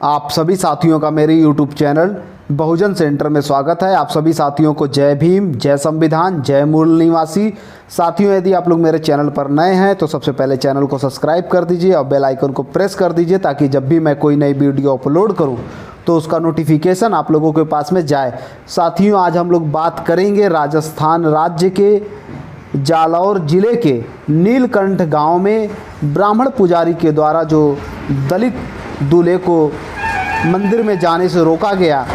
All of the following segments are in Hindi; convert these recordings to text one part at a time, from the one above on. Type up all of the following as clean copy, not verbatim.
आप सभी साथियों का मेरे YouTube चैनल बहुजन सेंटर में स्वागत है। आप सभी साथियों को जय भीम, जय संविधान, जय मूल निवासी। साथियों, यदि आप लोग मेरे चैनल पर नए हैं तो सबसे पहले चैनल को सब्सक्राइब कर दीजिए और बेल आइकन को प्रेस कर दीजिए ताकि जब भी मैं कोई नई वीडियो अपलोड करूं तो उसका नोटिफिकेशन आप लोगों के पास में जाए। साथियों, आज हम लोग बात करेंगे राजस्थान राज्य के जालौर जिले के नीलकंठ गांव में ब्राह्मण पुजारी के द्वारा जो दलित दूल्हे को मंदिर में जाने से रोका गया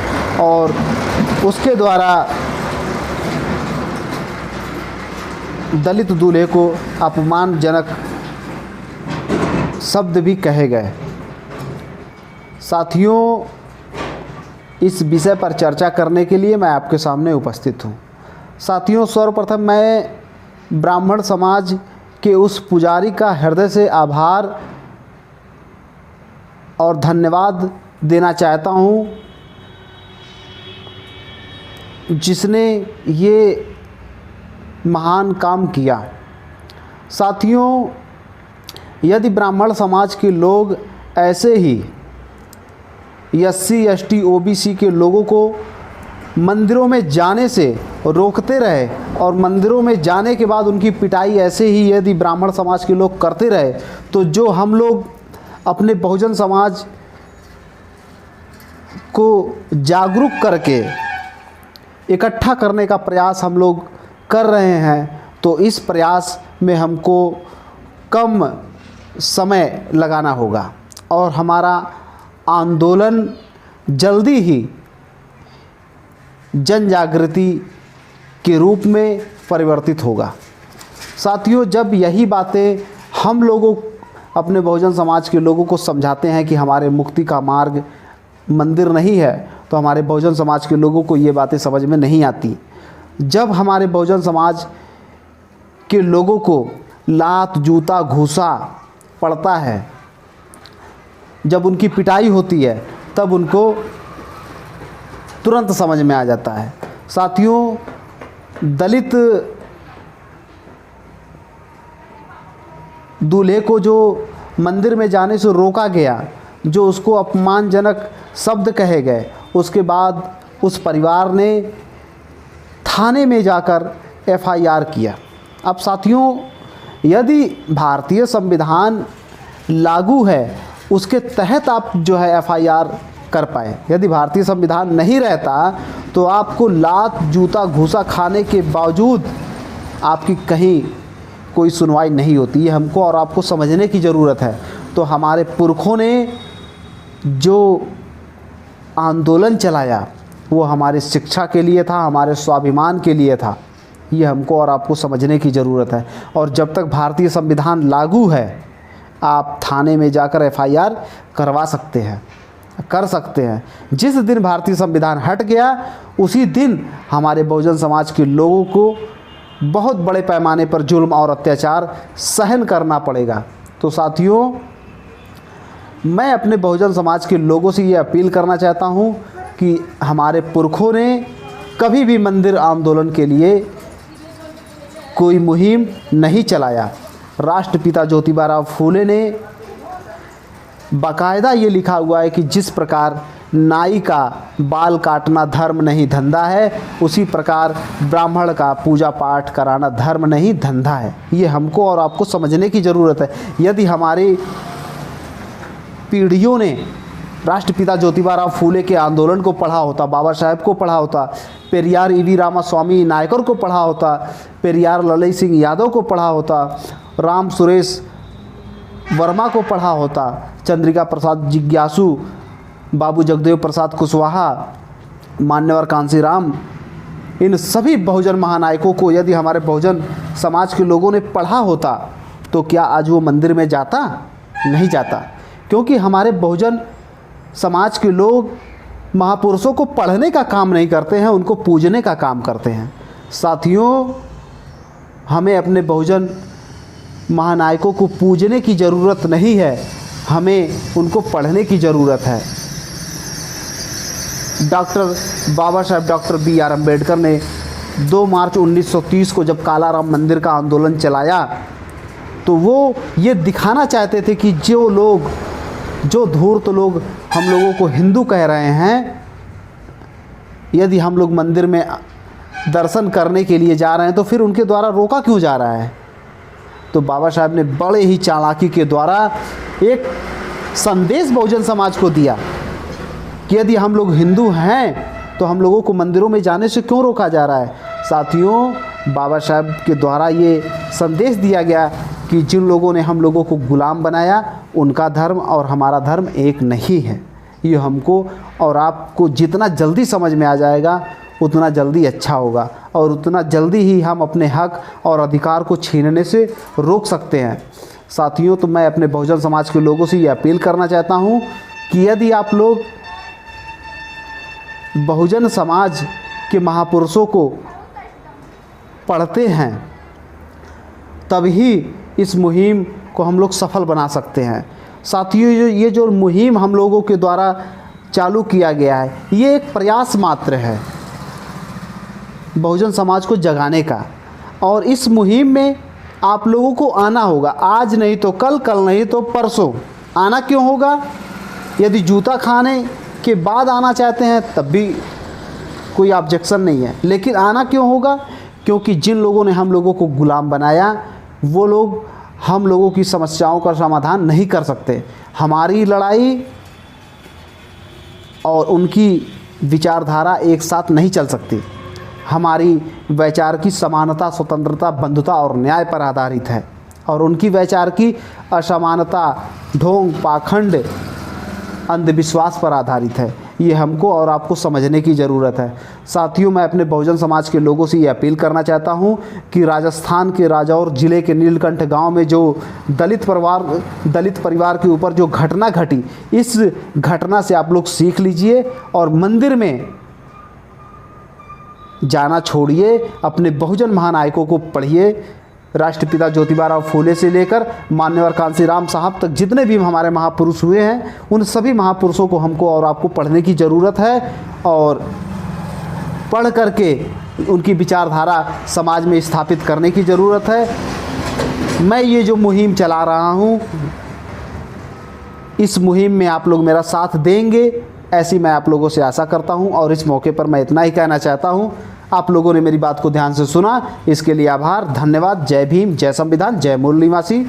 और उसके द्वारा दलित दूल्हे को अपमानजनक शब्द भी कहे गए। साथियों, इस विषय पर चर्चा करने के लिए मैं आपके सामने उपस्थित हूँ। साथियों, सर्वप्रथम मैं ब्राह्मण समाज के उस पुजारी का हृदय से आभार और धन्यवाद देना चाहता हूँ जिसने ये महान काम किया। साथियों, यदि ब्राह्मण समाज के लोग ऐसे ही SC ST OBC के लोगों को मंदिरों में जाने से रोकते रहे और मंदिरों में जाने के बाद उनकी पिटाई ऐसे ही यदि ब्राह्मण समाज के लोग करते रहे तो जो हम लोग अपने बहुजन समाज को जागरूक करके इकट्ठा करने का प्रयास हम लोग कर रहे हैं, तो इस प्रयास में हमको कम समय लगाना होगा और हमारा आंदोलन जल्दी ही जन जागृति के रूप में परिवर्तित होगा। साथियों, जब यही बातें हम लोगों अपने बहुजन समाज के लोगों को समझाते हैं कि हमारे मुक्ति का मार्ग मंदिर नहीं है, तो हमारे बहुजन समाज के लोगों को ये बातें समझ में नहीं आती। जब हमारे बहुजन समाज के लोगों को लात जूता घूसा पड़ता है, जब उनकी पिटाई होती है, तब उनको तुरंत समझ में आ जाता है। साथियों, दलित दूल्हे को जो मंदिर में जाने से रोका गया, जो उसको अपमानजनक शब्द कहे गए, उसके बाद उस परिवार ने थाने में जाकर FIR किया। अब साथियों, यदि भारतीय संविधान लागू है उसके तहत आप जो है FIR कर पाए। यदि भारतीय संविधान नहीं रहता तो आपको लात जूता घूसा खाने के बावजूद आपकी कहीं कोई सुनवाई नहीं होती। ये हमको और आपको समझने की ज़रूरत है। तो हमारे पुरखों ने जो आंदोलन चलाया वो हमारी शिक्षा के लिए था, हमारे स्वाभिमान के लिए था। ये हमको और आपको समझने की ज़रूरत है। और जब तक भारतीय संविधान लागू है, आप थाने में जाकर FIR करवा सकते हैं, कर सकते हैं। जिस दिन भारतीय संविधान हट गया उसी दिन हमारे बहुजन समाज के लोगों को बहुत बड़े पैमाने पर जुल्म और अत्याचार सहन करना पड़ेगा। तो साथियों, मैं अपने बहुजन समाज के लोगों से ये अपील करना चाहता हूँ कि हमारे पुरखों ने कभी भी मंदिर आंदोलन के लिए कोई मुहिम नहीं चलाया। राष्ट्रपिता ज्योतिबा फूले ने बाकायदा ये लिखा हुआ है कि जिस प्रकार नाई का बाल काटना धर्म नहीं धंधा है, उसी प्रकार ब्राह्मण का पूजा पाठ कराना धर्म नहीं धंधा है। ये हमको और आपको समझने की ज़रूरत है। यदि हमारी पीढ़ियों ने राष्ट्रपिता ज्योतिबा फूले के आंदोलन को पढ़ा होता, बाबा साहेब को पढ़ा होता, पेरियार EV रामास्वामी नायकर को पढ़ा होता, पेरियार ललई सिंह यादव को पढ़ा होता, राम सुरेश वर्मा को पढ़ा होता, चंद्रिका प्रसाद जिज्ञासु, बाबू जगदेव प्रसाद कुशवाहा, मान्यवर कांसीराम, इन सभी बहुजन महानायकों को यदि हमारे बहुजन समाज के लोगों ने पढ़ा होता तो क्या आज वो मंदिर में जाता? नहीं जाता। क्योंकि हमारे बहुजन समाज के लोग महापुरुषों को पढ़ने का काम नहीं करते हैं, उनको पूजने का काम करते हैं। साथियों, हमें अपने बहुजन महानायकों को पूजने की ज़रूरत नहीं है, हमें उनको पढ़ने की ज़रूरत है। बाबा साहेब डॉक्टर BR अम्बेडकर ने 2 मार्च 1930 को जब कालाराम मंदिर का आंदोलन चलाया तो वो ये दिखाना चाहते थे कि जो लोग जो धूर्त लोग हम लोगों को हिंदू कह रहे हैं, यदि हम लोग मंदिर में दर्शन करने के लिए जा रहे हैं तो फिर उनके द्वारा रोका क्यों जा रहा है? तो बाबा साहब ने बड़े ही चालाकी के द्वारा एक संदेश बहुजन समाज को दिया कि यदि हम लोग हिंदू हैं तो हम लोगों को मंदिरों में जाने से क्यों रोका जा रहा है। साथियों, बाबा साहब के द्वारा ये संदेश दिया गया कि जिन लोगों ने हम लोगों को गुलाम बनाया, उनका धर्म और हमारा धर्म एक नहीं है। ये हमको और आपको जितना जल्दी समझ में आ जाएगा उतना जल्दी अच्छा होगा और उतना जल्दी ही हम अपने हक और अधिकार को छीनने से रोक सकते हैं। साथियों, तो मैं अपने बहुजन समाज के लोगों से ये अपील करना चाहता हूँ कि यदि आप लोग बहुजन समाज के महापुरुषों को पढ़ते हैं तभी इस मुहिम को हम लोग सफल बना सकते हैं। साथियों, ये जो मुहिम हम लोगों के द्वारा चालू किया गया है, ये एक प्रयास मात्र है बहुजन समाज को जगाने का, और इस मुहिम में आप लोगों को आना होगा। आज नहीं तो कल, कल नहीं तो परसों। आना क्यों होगा? यदि जूता खाने के बाद आना चाहते हैं तब भी कोई ऑब्जेक्शन नहीं है, लेकिन आना क्यों होगा? क्योंकि जिन लोगों ने हम लोगों को गुलाम बनाया वो लोग हम लोगों की समस्याओं का समाधान नहीं कर सकते। हमारी लड़ाई और उनकी विचारधारा एक साथ नहीं चल सकती। हमारी विचार की समानता, स्वतंत्रता, बंधुता और न्याय पर आधारित है, और उनकी विचार की असमानता, ढोंग, पाखंड, अंधविश्वास पर आधारित है। ये हमको और आपको समझने की ज़रूरत है। साथियों, मैं अपने बहुजन समाज के लोगों से ये अपील करना चाहता हूँ कि राजस्थान के राजौर ज़िले के नीलकंठ गांव में जो दलित परिवार के ऊपर जो घटना घटी, इस घटना से आप लोग सीख लीजिए और मंदिर में जाना छोड़िए। अपने बहुजन महानायकों को पढ़िए। राष्ट्रपिता ज्योतिबा फूले से लेकर मान्यवर कांशीराम साहब तक जितने भी हमारे महापुरुष हुए हैं, उन सभी महापुरुषों को हमको और आपको पढ़ने की ज़रूरत है और पढ़ करके उनकी विचारधारा समाज में स्थापित करने की ज़रूरत है। मैं ये जो मुहिम चला रहा हूँ, इस मुहिम में आप लोग मेरा साथ देंगे, ऐसी मैं आप लोगों से आशा करता हूँ। और इस मौके पर मैं इतना ही कहना चाहता हूँ। आप लोगों ने मेरी बात को ध्यान से सुना, इसके लिए आभार, धन्यवाद। जय भीम, जय संविधान, जय मूल निवासी।